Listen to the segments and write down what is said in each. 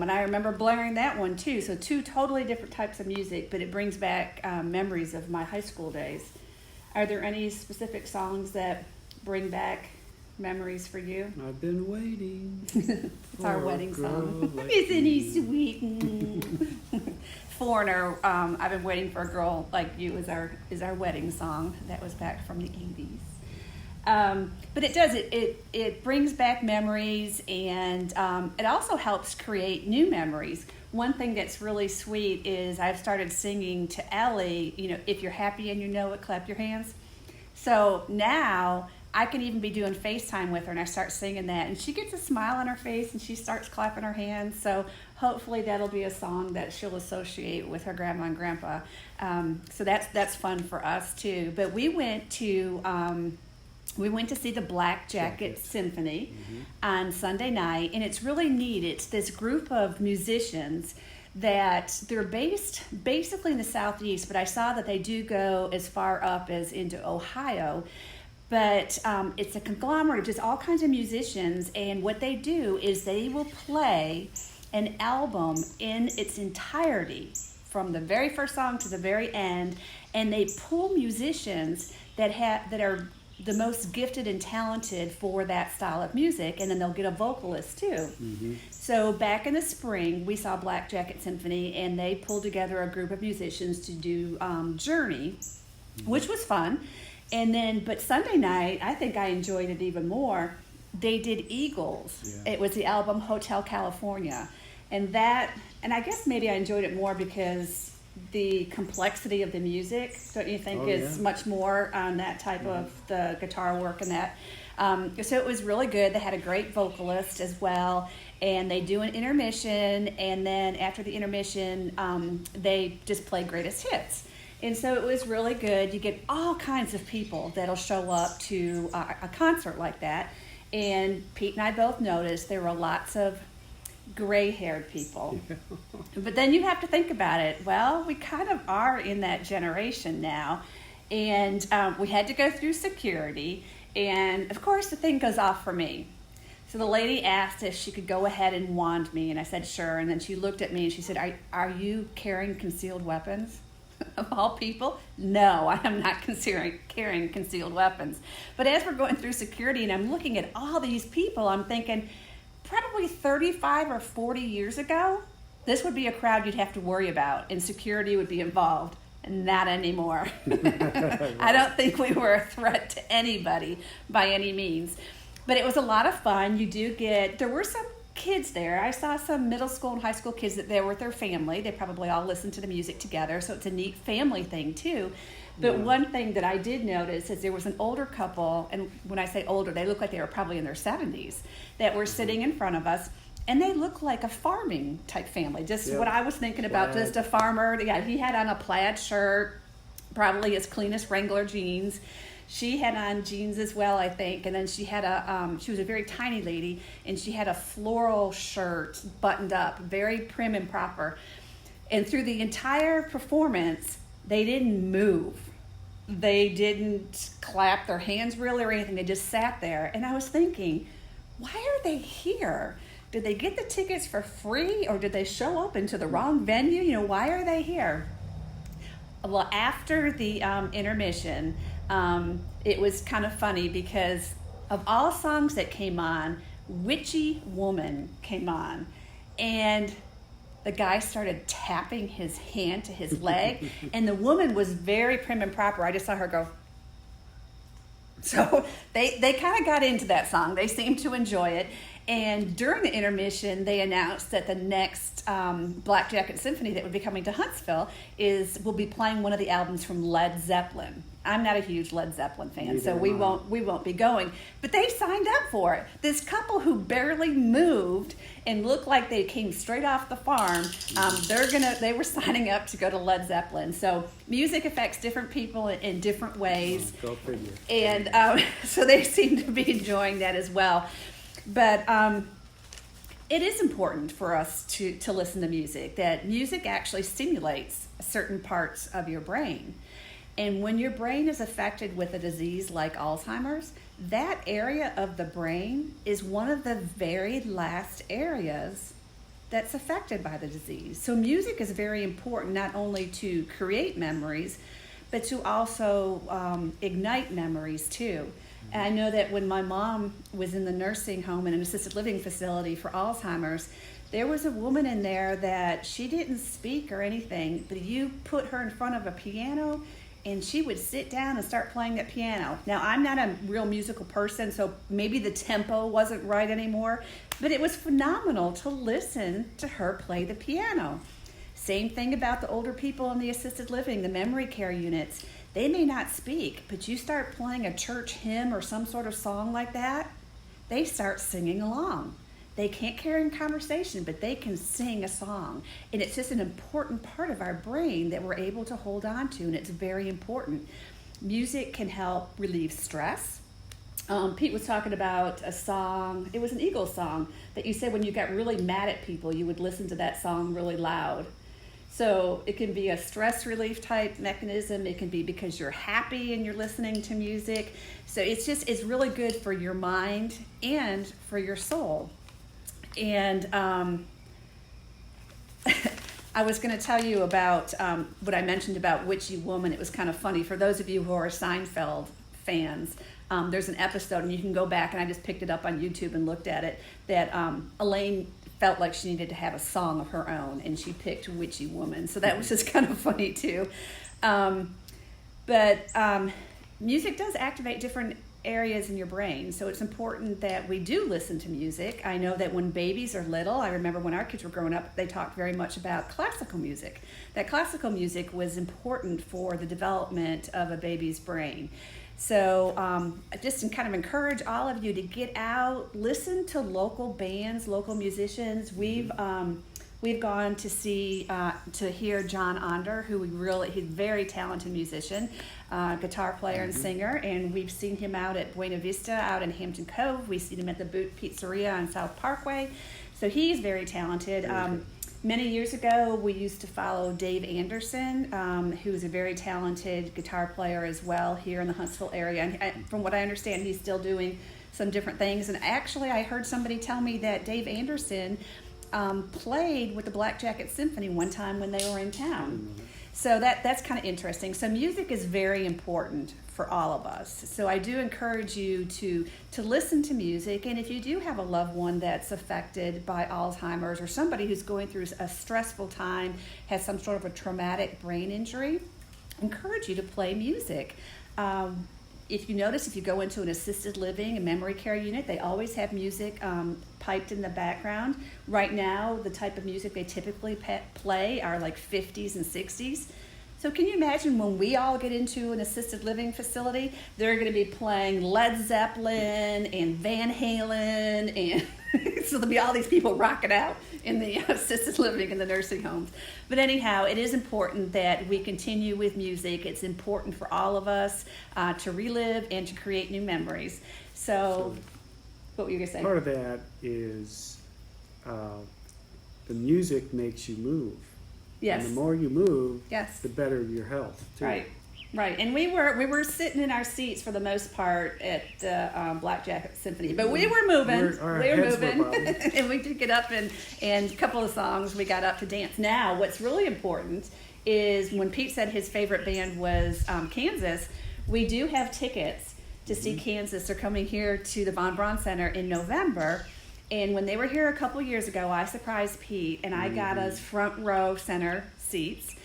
And I remember blaring that one too. So two totally different types of music, but it brings back memories of my high school days. Are there any specific songs that bring back memories for you? I've been waiting. It's our wedding song. Like Isn't he sweet? Foreigner, I've been waiting for a girl like you is our wedding song. That was back from the 80s. But it does, it brings back memories, and it also helps create new memories. One thing that's really sweet is I've started singing to Ellie, if you're happy and you know it, clap your hands. So now I can even be doing FaceTime with her, and I start singing that, and she gets a smile on her face, and she starts clapping her hands. So hopefully that'll be a song that she'll associate with her grandma and grandpa. So that's fun for us too. But we went to see the Black Jacket Symphony on Sunday night, and it's really neat. It's this group of musicians that they're based basically in the Southeast, but I saw that they do go as far up as into Ohio. But it's a conglomerate of just all kinds of musicians, and what they do is they will play an album in its entirety from the very first song to the very end, and they pull musicians that are the most gifted and talented for that style of music, and then they'll get a vocalist too. Mm-hmm. So back in the spring, we saw Black Jacket Symphony, and they pulled together a group of musicians to do Journey, which was fun. And then, but Sunday night, I think I enjoyed it even more. They did Eagles. Yeah. It was the album Hotel California. And I guess maybe I enjoyed it more because the complexity of the music, don't you think, is much more on that type of the guitar work and that. So it was really good. They had a great vocalist as well. And they do an intermission. And then after the intermission, they just play greatest hits. And so it was really good. You get all kinds of people that'll show up to a concert like that. And Pete and I both noticed there were lots of gray-haired people. But then you have to think about it. Well, we kind of are in that generation now. And we had to go through security. And, of course, the thing goes off for me. So the lady asked if she could go ahead and wand me. And I said, sure. And then she looked at me and she said, are you carrying concealed weapons? Of all people, no, I am not carrying concealed weapons. But as we're going through security and I'm looking at all these people, I'm thinking probably 35 or 40 years ago, this would be a crowd you'd have to worry about and security would be involved. Not anymore. I don't think we were a threat to anybody by any means. But it was a lot of fun. There were some kids there. I saw some middle school and high school kids that they were with their family. They probably all listened to the music together, so it's a neat family thing too. But one thing that I did notice is there was an older couple, and when I say older, they look like they were probably in their 70s, that were sitting in front of us, and they look like a farming type family. Just what I was thinking about, just a farmer. Yeah, he had on a plaid shirt, probably his cleanest Wrangler jeans. She had on jeans as well, I think, and then she had she was a very tiny lady, and she had a floral shirt buttoned up, very prim and proper. And through the entire performance, they didn't move. They didn't clap their hands really or anything. They just sat there. And I was thinking, why are they here? Did they get the tickets for free, or did they show up into the wrong venue? Why are they here? Well, after the intermission, it was kind of funny because of all songs that came on, Witchy Woman came on. And the guy started tapping his hand to his leg, and the woman was very prim and proper. I just saw her go. So they kind of got into that song. They seemed to enjoy it. And during the intermission, they announced that the next Black Jacket Symphony that would be coming to Huntsville will be playing one of the albums from Led Zeppelin. I'm not a huge Led Zeppelin fan, so we won't be going. But they signed up for it. This couple who barely moved and looked like they came straight off the farm, they were signing up to go to Led Zeppelin. So music affects different people in different ways. Go figure. And so they seem to be enjoying that as well. But it is important for us to listen to music, that music actually stimulates certain parts of your brain. And when your brain is affected with a disease like Alzheimer's, that area of the brain is one of the very last areas that's affected by the disease. So music is very important, not only to create memories, but to also ignite memories too. And I know that when my mom was in the nursing home in an assisted living facility for Alzheimer's, there was a woman in there that she didn't speak or anything, but you put her in front of a piano and she would sit down and start playing that piano. Now, I'm not a real musical person, so maybe the tempo wasn't right anymore, but it was phenomenal to listen to her play the piano. Same thing about the older people in the assisted living, the memory care units. They may not speak, but you start playing a church hymn or some sort of song like that, they start singing along. They can't carry in conversation, but they can sing a song. And it's just an important part of our brain that we're able to hold on to, and it's very important. Music can help relieve stress. Pete was talking about a song, it was an Eagles song, that you said when you got really mad at people, you would listen to that song really loud. So it can be a stress relief type mechanism. It can be because you're happy and you're listening to music. So it's really good for your mind and for your soul. And I was going to tell you about what I mentioned about Witchy Woman. It was kind of funny. For those of you who are Seinfeld fans, there's an episode, and you can go back, and I just picked it up on YouTube and looked at it, that Elaine felt like she needed to have a song of her own, and she picked Witchy Woman. So that was just kind of funny, too. But music does activate different areas in your brain, so it's important that we do listen to music. I know that when babies are little, I remember when our kids were growing up, they talked very much about classical music. That classical music was important for the development of a baby's brain. So I just kind of encourage all of you to get out, listen to local bands, local musicians. We've gone to see, to hear John Onder, who he's a very talented musician, guitar player and singer, and we've seen him out at Buena Vista, out in Hampton Cove. We've seen him at the Boot Pizzeria on South Parkway. So he's very talented. Many years ago, we used to follow Dave Anderson, who's a very talented guitar player as well here in the Huntsville area. And from what I understand, he's still doing some different things. And actually, I heard somebody tell me that Dave Anderson played with the Black Jacket Symphony one time when they were in town. So that's kind of interesting. So music is very important for all of us. So I do encourage you to listen to music. And if you do have a loved one that's affected by Alzheimer's, or somebody who's going through a stressful time, has some sort of a traumatic brain injury, I encourage you to play music. If you notice, if you go into an assisted living, a memory care unit, they always have music piped in the background. Right now, the type of music they typically play are like 50s and 60s. So can you imagine when we all get into an assisted living facility, they're going to be playing Led Zeppelin and Van Halen, and so there'll be all these people rocking out in the assisted living and the nursing homes. But anyhow, it is important that we continue with music. It's important for all of us to relive and to create new memories. So what were you going to say? Part of that is the music makes you move. Yes. And the more you move, yes, the better your health, too. Right. And we were sitting in our seats for the most part at the Black Jacket Symphony, but we were moving. We were moving, and we did get up and a couple of songs we got up to dance. Now, what's really important is when Pete said his favorite band was Kansas, we do have tickets to see Kansas. They're coming here to the Von Braun Center in November. And when they were here a couple years ago, I surprised Pete, and I got us front row center seats,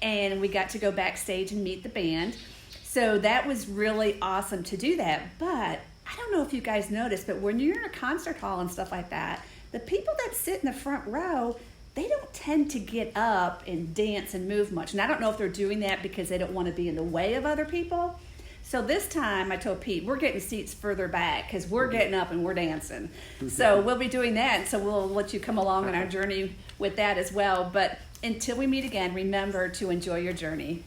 and we got to go backstage and meet the band. So that was really awesome to do that. But I don't know if you guys noticed, but when you're in a concert hall and stuff like that, the people that sit in the front row, they don't tend to get up and dance and move much. And I don't know if they're doing that because they don't want to be in the way of other people. So this time I told Pete, we're getting seats further back because we're getting up and we're dancing. So we'll be doing that. So we'll let you come along on our journey with that as well. But until we meet again, remember to enjoy your journey.